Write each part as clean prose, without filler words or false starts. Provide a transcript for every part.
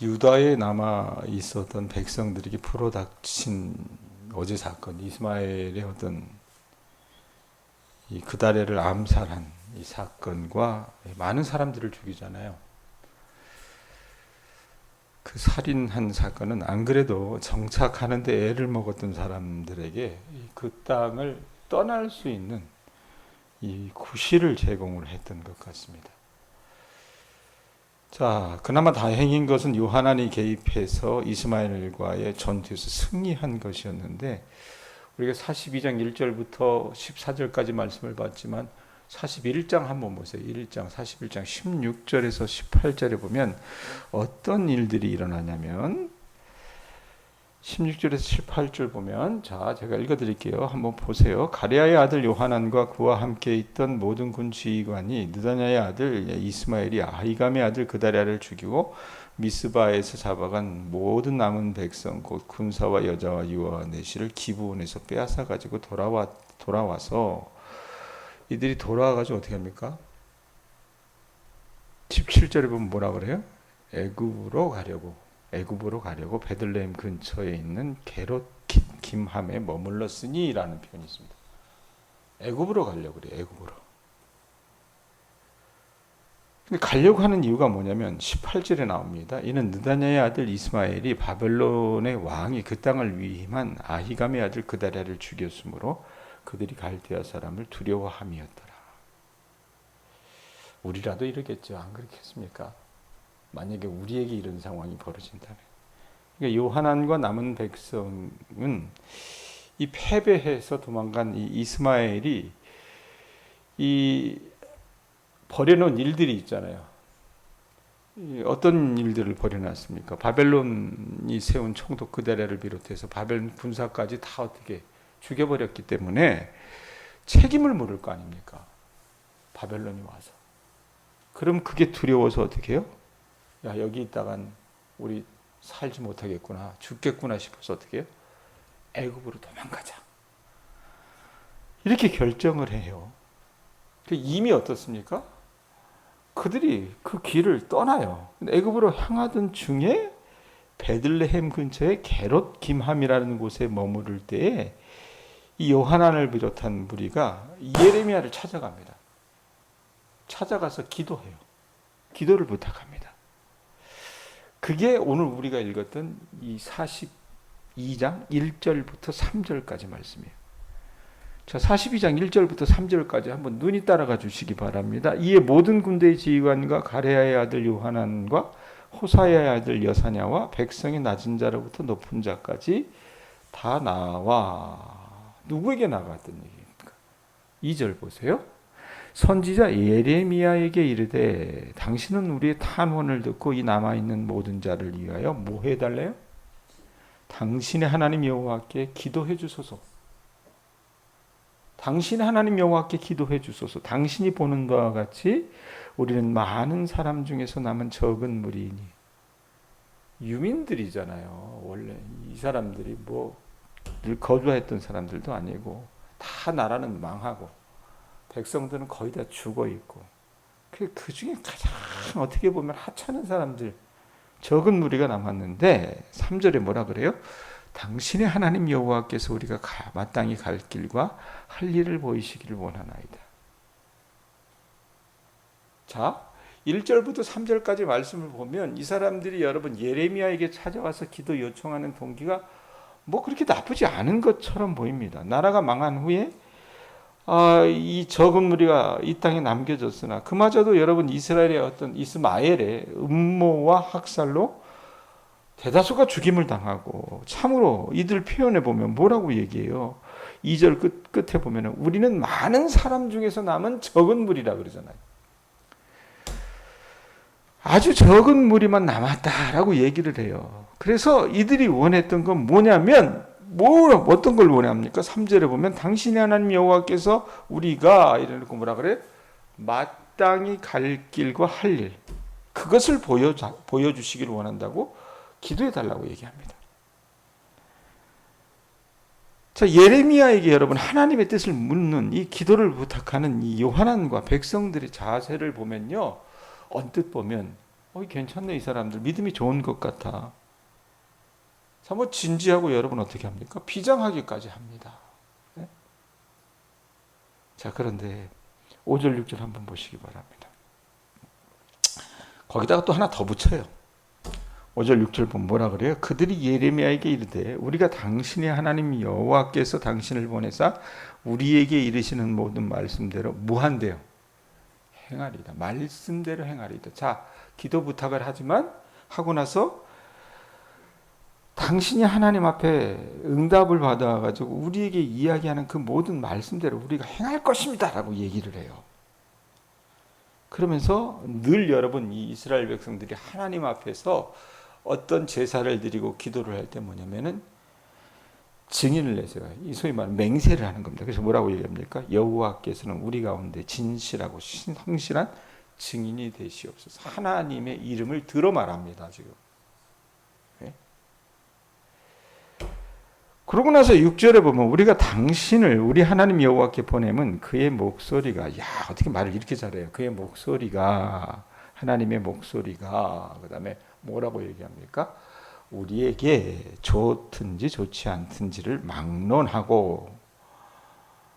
유다에 남아 있었던 백성들에게 불어닥친 어제 사건, 이스마엘의 어떤 이 그다레를 암살한 이 사건과 많은 사람들을 죽이잖아요. 그 살인한 사건은 안 그래도 정착하는데 애를 먹었던 사람들에게 그 땅을 떠날 수 있는 이 구실을 제공을 했던 것 같습니다. 자, 그나마 다행인 것은 요하난이 개입해서 이스마엘과의 전투에서 승리한 것이었는데, 우리가 42장 1절부터 14절까지 말씀을 봤지만 41장 한번 보세요. 1장 41장 16절에서 18절에 보면 어떤 일들이 일어나냐면 16절에서 18절 보면, 자, 제가 읽어드릴게요. 한번 보세요. 가레아의 아들 요하난과 그와 함께 있던 모든 군 지휘관이 느다냐의 아들 이스마엘이 아히감의 아들 그다랴를 죽이고 미스바에서 잡아간 모든 남은 백성 곧 군사와 여자와 유아와 내시를 기브온에서 빼앗아 가지고 돌아와서 이들이 돌아와가지고 어떻게 합니까? 17절에 보면 뭐라 그래요? 애굽으로 가려고 베들레헴 근처에 있는 게롯 김함에 머물렀으니 라는 표현이 있습니다. 애굽으로 가려고 그래요. 애굽으로. 근데 가려고 하는 이유가 뭐냐면 18절에 나옵니다. 이는 느다냐의 아들 이스마엘이 바벨론의 왕이 그 땅을 위임한 아히감의 아들 그다랴를 죽였으므로 그들이 갈대아 사람을 두려워함이었더라. 우리라도 이러겠죠. 안 그렇겠습니까? 만약에 우리에게 이런 상황이 벌어진다면. 그러니까 요하난과 남은 백성은 이 패배해서 도망간 이 이스마엘이 이 버려놓은 일들이 있잖아요. 어떤 일들을 버려놨습니까? 바벨론이 세운 총독 그다랴를 비롯해서 바벨론 군사까지 다 어떻게 죽여버렸기 때문에 책임을 물을 거 아닙니까? 바벨론이 와서. 그럼 그게 두려워서 어떻게 해요? 야, 여기 있다간 우리 살지 못하겠구나, 죽겠구나 싶어서 어떻게 해요? 애굽으로 도망가자. 이렇게 결정을 해요. 이미 어떻습니까? 그들이 그 길을 떠나요. 애굽으로 향하던 중에 베들레헴 근처에 게롯 김함이라는 곳에 머무를 때에 이 요하난을 비롯한 무리가 예레미야를 찾아갑니다. 찾아가서 기도해요. 기도를 부탁합니다. 그게 오늘 우리가 읽었던 이 42장 1절부터 3절까지 말씀이에요. 자, 42장 1절부터 3절까지 한번 눈이 따라가 주시기 바랍니다. 이에 모든 군대의 지휘관과 가레아의 아들 요하난과 호사야의 아들 여사냐와 백성의 낮은 자로부터 높은 자까지 다 나와. 누구에게 나갔던 얘기입니까? 2절 보세요. 선지자 예레미야에게 이르되 당신은 우리의 탄원을 듣고 이 남아있는 모든 자를 위하여 뭐 해달래요? 당신의 하나님 여호와께 기도해 주소서. 당신의 하나님 여호와께 기도해 주소서. 당신이 보는 바와 같이 우리는 많은 사람 중에서 남은 적은 무리이니. 유민들이잖아요. 원래 이 사람들이 뭐 늘 거주했던 사람들도 아니고 다 나라는 망하고 백성들은 거의 다 죽어 있고 그 중에 가장 어떻게 보면 하찮은 사람들, 적은 무리가 남았는데 3절에 뭐라 그래요? 당신의 하나님 여호와께서 우리가 마땅히 갈 길과 할 일을 보이시기를 원하나이다. 자, 1절부터 3절까지 말씀을 보면 이 사람들이 여러분 예레미야에게 찾아와서 기도 요청하는 동기가 뭐 그렇게 나쁘지 않은 것처럼 보입니다. 나라가 망한 후에 이 적은 무리가 이 땅에 남겨졌으나 그마저도 여러분 이스라엘의 어떤 이스마엘의 음모와 학살로 대다수가 죽임을 당하고, 참으로 이들 표현해 보면 뭐라고 얘기해요? 2절 끝에 보면 우리는 많은 사람 중에서 남은 적은 무리라 그러잖아요. 아주 적은 무리만 남았다라고 얘기를 해요. 그래서 이들이 원했던 건 뭐냐면 어떤 걸 원합니까? 3절에 보면 당신의 하나님 여호와께서 우리가 이러고 뭐라 그래? 마땅히 갈 길과 할 일, 그것을 보여주시기를 원한다고 기도해달라고 얘기합니다. 자, 예레미야에게 여러분 하나님의 뜻을 묻는 이 기도를 부탁하는 이 요하난과 백성들의 자세를 보면요, 언뜻 보면 괜찮네, 이 사람들. 믿음이 좋은 것 같아. 자, 뭐 진지하고 여러분 어떻게 합니까? 비장하기까지 합니다. 네? 자, 그런데 5절, 6절 한번 보시기 바랍니다. 거기다가 또 하나 더 붙여요. 5절, 6절 보면 뭐라 그래요? 그들이 예레미야에게 이르되 우리가 당신의 하나님 여호와께서 당신을 보내사 우리에게 이르시는 모든 말씀대로 무한대요. 행하리다. 말씀대로 행하리다. 자, 기도 부탁을 하지만 하고 나서 당신이 하나님 앞에 응답을 받아가지고 우리에게 이야기하는 그 모든 말씀대로 우리가 행할 것입니다 라고 얘기를 해요. 그러면서 늘 여러분 이 이스라엘 백성들이 하나님 앞에서 어떤 제사를 드리고 기도를 할 때 뭐냐면은 증인을 내세요. 이 소위 말하는 맹세를 하는 겁니다. 그래서 뭐라고 얘기합니까? 여호와께서는 우리 가운데 진실하고 성실한 증인이 되시옵소서. 하나님의 이름을 들어 말합니다. 지금. 네? 그러고 나서 6절에 보면 우리가 당신을 우리 하나님 여호와께 보내면 그의 목소리가 어떻게 말을 이렇게 잘해요. 그의 목소리가 하나님의 목소리가 그다음에 뭐라고 얘기합니까? 우리에게 좋든지 좋지 않든지를 막론하고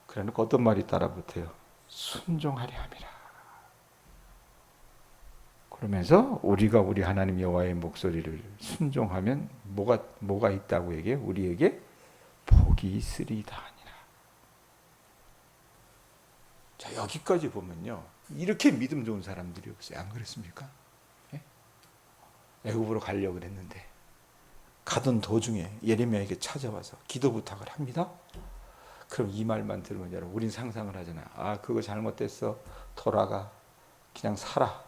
그러니까 어떤 말이 따라붙어요? 순종하려 함이라. 그러면서 우리가 우리 하나님 여호와의 목소리를 순종하면 뭐가 있다고 얘기해요? 우리에게 복이 있으리다 하니라. 자, 여기까지 보면요. 이렇게 믿음 좋은 사람들이 없어요. 안 그렇습니까? 애굽으로 가려고 했는데 가던 도중에 예레미야에게 찾아와서 기도 부탁을 합니다. 그럼 이 말만 들으면 여러분 우린 상상을 하잖아요. 그거 잘못됐어. 돌아가. 그냥 살아.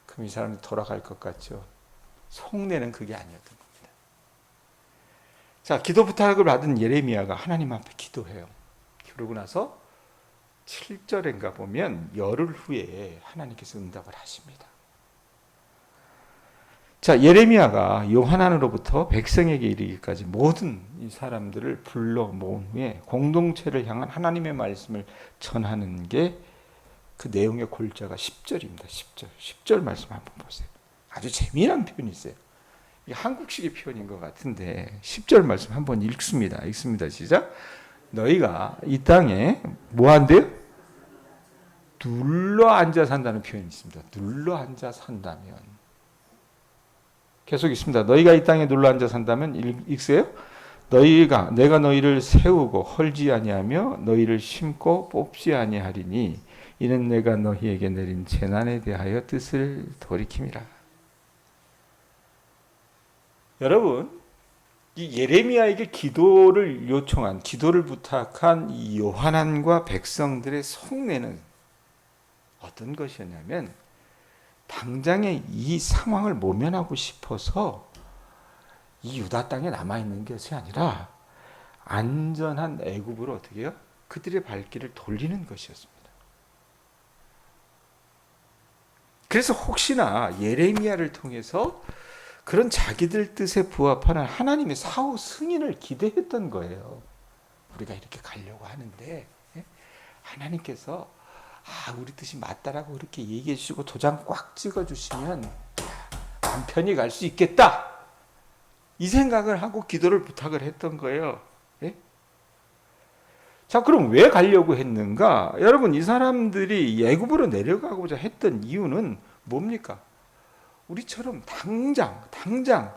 그럼 이 사람이 돌아갈 것 같죠. 속내는 그게 아니었던 겁니다. 자, 기도 부탁을 받은 예레미야가 하나님 앞에 기도해요. 그러고 나서 7절인가 보면 열흘 후에 하나님께서 응답을 하십니다. 자, 예레미야가 요하난으로부터 백성에게 이르기까지 모든 이 사람들을 불러 모은 후에 공동체를 향한 하나님의 말씀을 전하는 게 그 내용의 골자가 10절입니다. 10절 말씀 한번 보세요. 아주 재미난 표현이 있어요. 이게 한국식의 표현인 것 같은데 10절 말씀 한번 읽습니다. 시작. 너희가 이 땅에 뭐 한대요? 눌러 앉아 산다는 표현이 있습니다. 눌러 앉아 산다면 계속 있습니다. 너희가 이 땅에 눌러 앉아 산다면 읽으세요. 내가 너희를 세우고 헐지 아니하며 너희를 심고 뽑지 아니하리니 이는 내가 너희에게 내린 재난에 대하여 뜻을 돌이킴이라. 여러분, 이 예레미야에게 기도를 부탁한 이 요하난과 백성들의 속내는 어떤 것이었냐면 당장에 이 상황을 모면하고 싶어서 이 유다 땅에 남아있는 것이 아니라 안전한 애굽으로 어떻게 해요? 그들의 발길을 돌리는 것이었습니다. 그래서 혹시나 예레미야를 통해서 그런 자기들 뜻에 부합하는 하나님의 사후 승인을 기대했던 거예요. 우리가 이렇게 가려고 하는데 하나님께서 우리 뜻이 맞다라고 그렇게 얘기해 주시고 도장 꽉 찍어 주시면 맘 편히 갈 수 있겠다. 이 생각을 하고 기도를 부탁을 했던 거예요. 자, 그럼 왜 가려고 했는가? 여러분, 이 사람들이 애굽으로 내려가고자 했던 이유는 뭡니까? 우리처럼 당장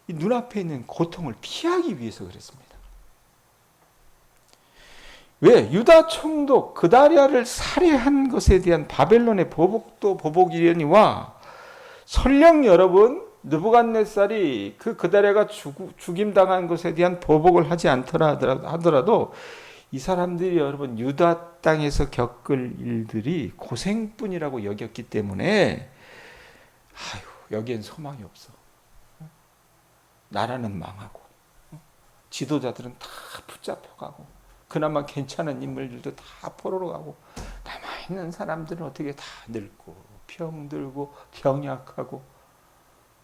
이 눈앞에 있는 고통을 피하기 위해서 그랬습니다. 왜? 유다 총독 그다랴를 살해한 것에 대한 바벨론의 보복도 보복이려니와 설령 여러분 느부갓네살이 그다랴가 죽임당한 것에 대한 보복을 하지 않더라 하더라도 이 사람들이 여러분 유다 땅에서 겪을 일들이 고생뿐이라고 여겼기 때문에 여기엔 소망이 없어. 나라는 망하고 지도자들은 다 붙잡혀가고 그나마 괜찮은 인물들도 다 포로로 가고 남아있는 사람들은 어떻게 다 늙고 병들고 병약하고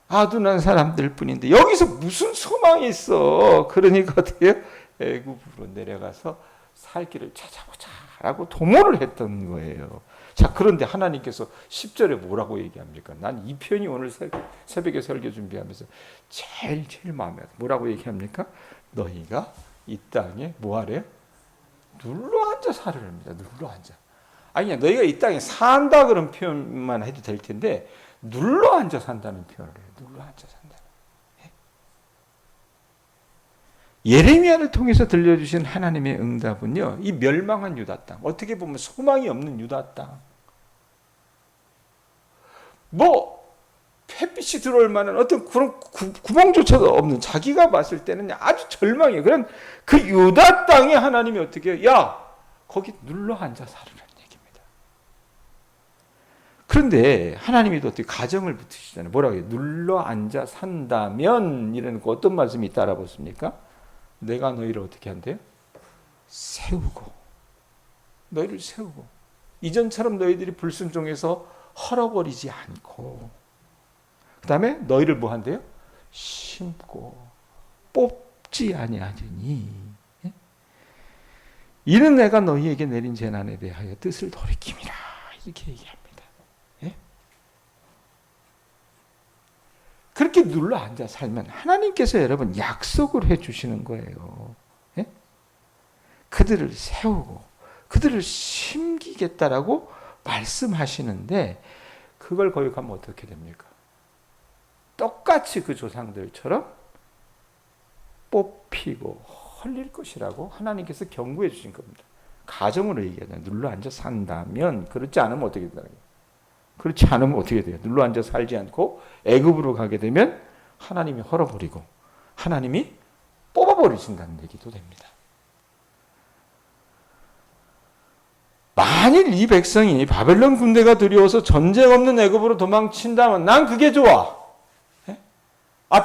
아둔한 사람들 뿐인데 여기서 무슨 소망이 있어. 그러니까 어떻게 애굽으로 내려가서 살 길을 찾아보자 라고 도모를 했던 거예요. 자, 그런데 하나님께서 10절에 뭐라고 얘기합니까? 난 이 편이 오늘 새벽에 설교 준비하면서 제일 마음에 들어요. 뭐라고 얘기합니까? 너희가 이 땅에 뭐하래요? 눌러앉아 살으랍니다. 눌러앉아. 아니야, 너희가 이 땅에 산다 그런 표현만 해도 될 텐데 눌러앉아 산다는 표현을 해요. 눌러앉아 산다. 예레미야를 통해서 들려주신 하나님의 응답은요, 이 멸망한 유다 땅, 어떻게 보면 소망이 없는 유다 땅, 뭐 햇빛이 들어올 만한 어떤 그런 구멍조차도 없는, 자기가 봤을 때는 아주 절망이에요. 그런 그 유다 땅에 하나님이 어떻게 해요? 야, 거기 눌러앉아 살으라는 얘기입니다. 그런데 하나님이 또 어떻게 가정을 붙이시잖아요. 뭐라고 해요? 눌러앉아 산다면, 이런 거 어떤 말씀이 있다 알아보십니까? 내가 너희를 어떻게 한대요? 세우고, 너희를 세우고, 이전처럼 너희들이 불순종해서 헐어버리지 않고, 그 다음에 너희를 뭐 한대요? 심고 뽑지 아니하리니, 이는 내가 너희에게 내린 재난에 대하여 뜻을 돌이킴이라, 이렇게 얘기합니다. 그렇게 눌러 앉아 살면 하나님께서 여러분 약속을 해주시는 거예요. 그들을 세우고 그들을 심기겠다라고 말씀하시는데, 그걸 거역하면 어떻게 됩니까? 똑같이 그 조상들처럼 뽑히고 헐릴 것이라고 하나님께서 경고해 주신 겁니다. 가정으로 얘기하잖아요. 눌러 앉아 산다면, 그렇지 않으면 어떻게 된다는 거예요? 그렇지 않으면 어떻게 돼요? 눌러 앉아 살지 않고 애굽으로 가게 되면 하나님이 헐어버리고 하나님이 뽑아버리신다는 얘기도 됩니다. 만일 이 백성이 바벨론 군대가 두려워서 전쟁 없는 애굽으로 도망친다면 난 그게 좋아.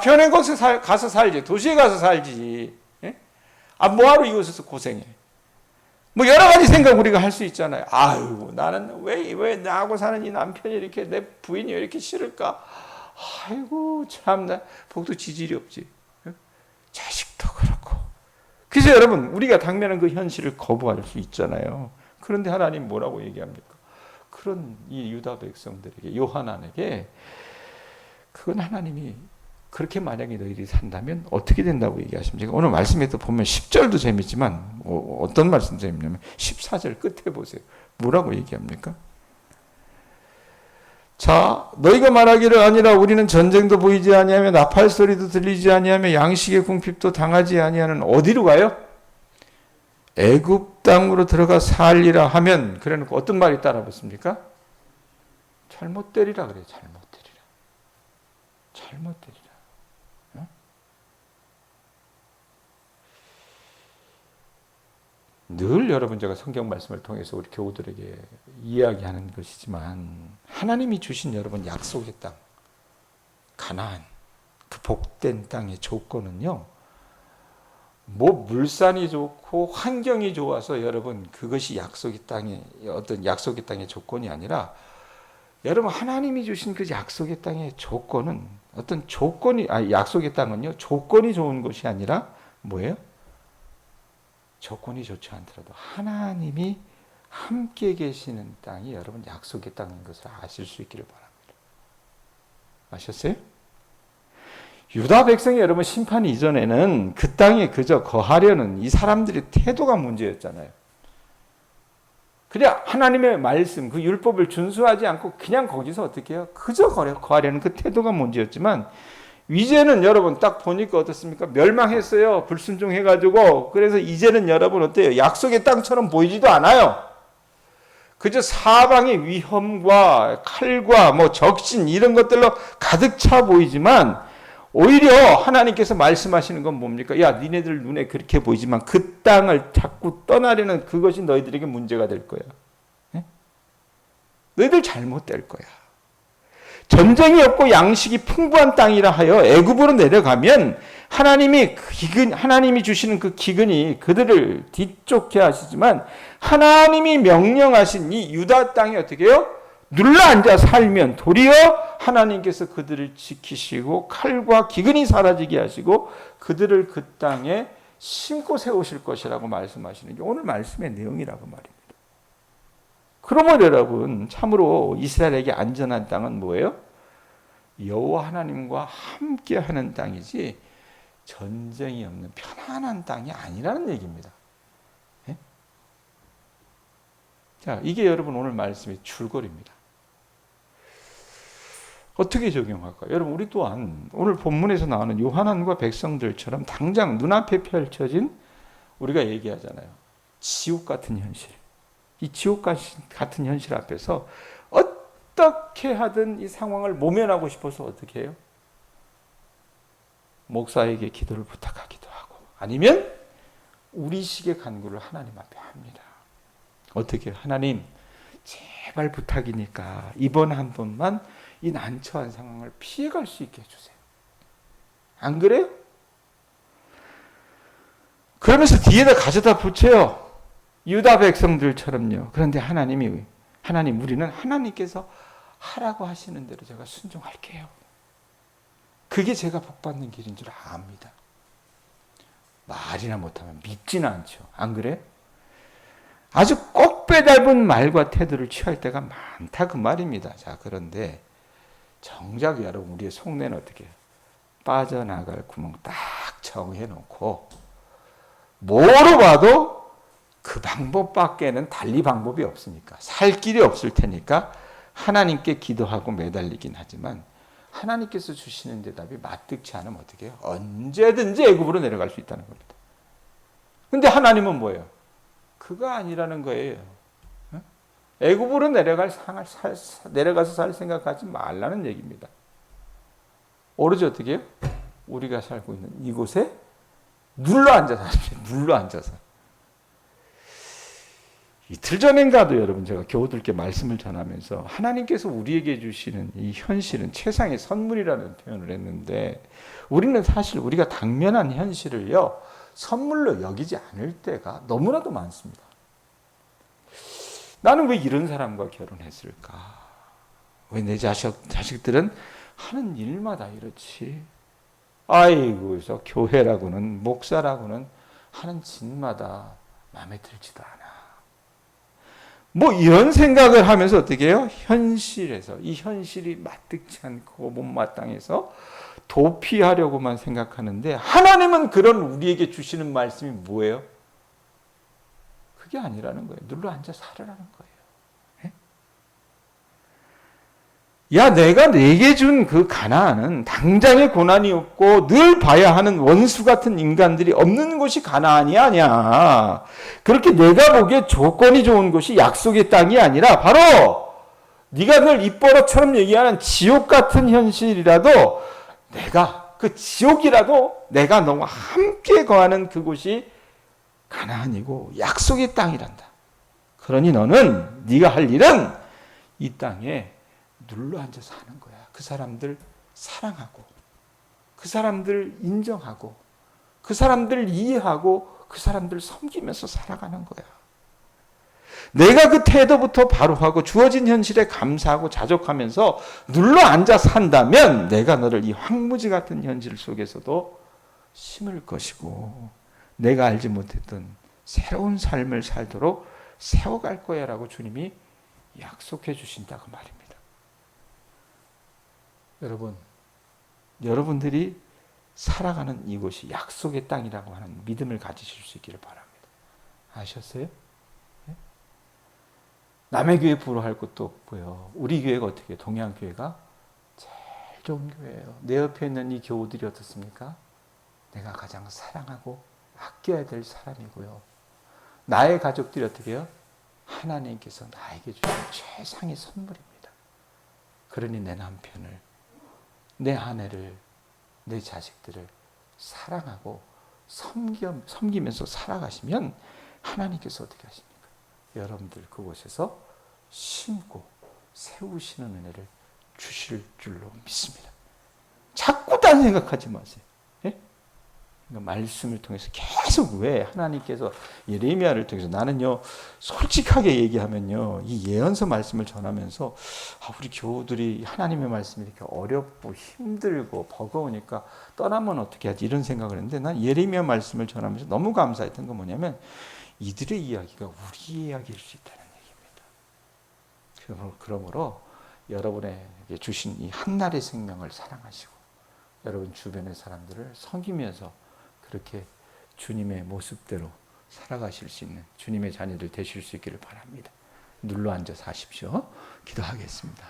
편한 곳에 가서 살지. 도시에 가서 살지. 뭐하러 이곳에서 고생해. 뭐 여러 가지 생각 우리가 할 수 있잖아요. 아유, 나는 왜 나하고 사는 이 남편이 이렇게, 내 부인이 왜 이렇게 싫을까? 아이고, 참나, 복도 지질이 없지. 자식도 그렇고. 그래서 여러분, 우리가 당면한 그 현실을 거부할 수 있잖아요. 그런데 하나님 뭐라고 얘기합니까? 그런 이 유다 백성들에게, 요하난에게, 그건 하나님이 그렇게 만약에 너희들이 산다면 어떻게 된다고 얘기하십니까? 오늘 말씀에 또 보면 10절도 재밌지만 어떤 말씀 재밌냐면 14절 끝에 보세요. 뭐라고 얘기합니까? 자, 너희가 말하기를 아니라 우리는 전쟁도 보이지 아니하며 나팔 소리도 들리지 아니하며 양식의 궁핍도 당하지 아니하는, 어디로 가요? 애굽 땅으로 들어가 살리라 하면, 그래놓고 어떤 말이 따라 붙습니까? 잘못되리라 그래요. 잘못되리라. 잘못되리라. 늘 여러분, 제가 성경 말씀을 통해서 우리 교우들에게 이야기하는 것이지만, 하나님이 주신 여러분 약속의 땅, 가나안, 그 복된 땅의 조건은요, 뭐 물산이 좋고 환경이 좋아서 여러분 그것이 약속의 땅의 어떤 약속의 땅의 조건이 아니라, 여러분 하나님이 주신 그 약속의 땅의 조건은 어떤 조건이, 약속의 땅은요 조건이 좋은 것이 아니라 뭐예요? 조건이 좋지 않더라도 하나님이 함께 계시는 땅이 여러분 약속의 땅인 것을 아실 수 있기를 바랍니다. 아셨어요? 유다 백성이 여러분 심판 이전에는 그 땅에 그저 거하려는 이 사람들의 태도가 문제였잖아요. 그냥 하나님의 말씀, 그 율법을 준수하지 않고 그냥 거기서 어떻게 해요? 그저 거하려는 그 태도가 문제였지만, 이제는 여러분 딱 보니까 어떻습니까? 멸망했어요. 불순종해가지고. 그래서 이제는 여러분 어때요? 약속의 땅처럼 보이지도 않아요. 그저 사방의 위험과 칼과 뭐 적신 이런 것들로 가득 차 보이지만, 오히려 하나님께서 말씀하시는 건 뭡니까? 야, 니네들 눈에 그렇게 보이지만 그 땅을 자꾸 떠나려는 그것이 너희들에게 문제가 될 거야. 너희들 잘못될 거야. 전쟁이 없고 양식이 풍부한 땅이라 하여 애굽으로 내려가면 하나님이 주시는 그 기근이 그들을 뒤쫓게 하시지만, 하나님이 명령하신 이 유다 땅이 어떻게 해요? 눌러앉아 살면 도리어 하나님께서 그들을 지키시고 칼과 기근이 사라지게 하시고 그들을 그 땅에 심고 세우실 것이라고 말씀하시는 게 오늘 말씀의 내용이라고 말입니다. 그러면 여러분 참으로 이스라엘에게 안전한 땅은 뭐예요? 여호와 하나님과 함께하는 땅이지 전쟁이 없는 편안한 땅이 아니라는 얘기입니다. 예? 자, 이게 여러분 오늘 말씀의 줄거리입니다. 어떻게 적용할까요? 여러분 우리 또한 오늘 본문에서 나오는 요한안과 백성들처럼 당장 눈앞에 펼쳐진 우리가 얘기하잖아요. 지옥 같은 현실. 이 지옥 같은 현실 앞에서 어떻게 하든 이 상황을 모면하고 싶어서 어떻게 해요? 목사에게 기도를 부탁하기도 하고 아니면 우리식의 간구를 하나님 앞에 합니다. 어떻게 해요? 하나님 제발 부탁이니까 이번 한 번만 이 난처한 상황을 피해갈 수 있게 해주세요. 안 그래요? 그러면서 뒤에다 가져다 붙여요. 유다 백성들처럼요. 그런데 하나님 우리는 하나님께서 하라고 하시는 대로 제가 순종할게요. 그게 제가 복받는 길인 줄 압니다. 말이나 못하면 믿지는 않죠. 안 그래요? 아주 꼭 빼닮은 말과 태도를 취할 때가 많다 그 말입니다. 자, 그런데 정작 여러분 우리의 속내는 어떻게 해요? 빠져나갈 구멍 딱 정해놓고 뭐로 봐도 그 방법밖에는 달리 방법이 없으니까 살 길이 없을 테니까 하나님께 기도하고 매달리긴 하지만 하나님께서 주시는 대답이 마뜩치 않으면 어떻게 해요? 언제든지 애굽으로 내려갈 수 있다는 겁니다. 근데 하나님은 뭐예요? 그거 아니라는 거예요. 애굽으로 내려가서 살 생각하지 말라는 얘기입니다. 오로지 어떻게 해요? 우리가 살고 있는 이곳에 눌러앉아서 눌러앉아서. 이틀 전인가도 여러분 제가 교우들께 말씀을 전하면서 하나님께서 우리에게 주시는 이 현실은 최상의 선물이라는 표현을 했는데 우리는 사실 우리가 당면한 현실을요 선물로 여기지 않을 때가 너무나도 많습니다. 나는 왜 이런 사람과 결혼했을까? 왜 내 자식들은 하는 일마다 이렇지? 아이고, 그래서 교회라고는 목사라고는 하는 짓마다 마음에 들지도 않아. 뭐 이런 생각을 하면서 어떻게 해요? 현실에서 이 현실이 마뜩치 않고 못마땅해서 도피하려고만 생각하는데 하나님은 그런 우리에게 주시는 말씀이 뭐예요? 그게 아니라는 거예요. 눌러앉아 살으라는 거예요. 야, 내가 내게 준 그 가나안은 당장의 고난이 없고 늘 봐야 하는 원수 같은 인간들이 없는 곳이 가나안이 아니야. 그렇게 내가 보기에 조건이 좋은 곳이 약속의 땅이 아니라 바로 네가 늘 입버릇처럼 얘기하는 지옥 같은 현실이라도 내가 그 지옥이라도 내가 너와 함께 거하는 그곳이 가나안이고 약속의 땅이란다. 그러니 너는 네가 할 일은 이 땅에 눌러앉아 사는 거야. 그 사람들 사랑하고 그 사람들 인정하고 그 사람들 이해하고 그 사람들 섬기면서 살아가는 거야. 내가 그 태도부터 바로 하고 주어진 현실에 감사하고 자족하면서 눌러앉아 산다면 내가 너를 이 황무지 같은 현실 속에서도 심을 것이고 내가 알지 못했던 새로운 삶을 살도록 세워갈 거야 라고 주님이 약속해 주신다고 말입니다. 여러분, 여러분들이 살아가는 이곳이 약속의 땅이라고 하는 믿음을 가지실 수 있기를 바랍니다. 아셨어요? 네? 남의 교회 부러워할 것도 없고요. 우리 교회가 어떻게 해요? 동양교회가 제일 좋은 교회예요. 내 옆에 있는 이 교우들이 어떻습니까? 내가 가장 사랑하고 아껴야 될 사람이고요. 나의 가족들이 어떻게 해요? 하나님께서 나에게 주신 최상의 선물입니다. 그러니 내 남편을, 내 아내를, 내 자식들을 사랑하고 섬기면서 살아가시면 하나님께서 어떻게 하십니까? 여러분들 그곳에서 심고 세우시는 은혜를 주실 줄로 믿습니다. 자꾸 딴 생각하지 마세요. 예? 그러니까 말씀을 통해서 계속 왜 하나님께서 예레미야를 통해서 나는요 솔직하게 얘기하면요 이 예언서 말씀을 전하면서 우리 교우들이 하나님의 말씀이 이렇게 어렵고 힘들고 버거우니까 떠나면 어떻게 하지 이런 생각을 했는데 난 예레미야 말씀을 전하면서 너무 감사했던 건 뭐냐면 이들의 이야기가 우리의 이야기일 수 있다는 얘기입니다. 그러므로 여러분에게 주신 이 한날의 생명을 사랑하시고 여러분 주변의 사람들을 섬기면서 그렇게 주님의 모습대로 살아가실 수 있는 주님의 자녀들 되실 수 있기를 바랍니다. 눌러 앉아서 하십시오. 기도하겠습니다.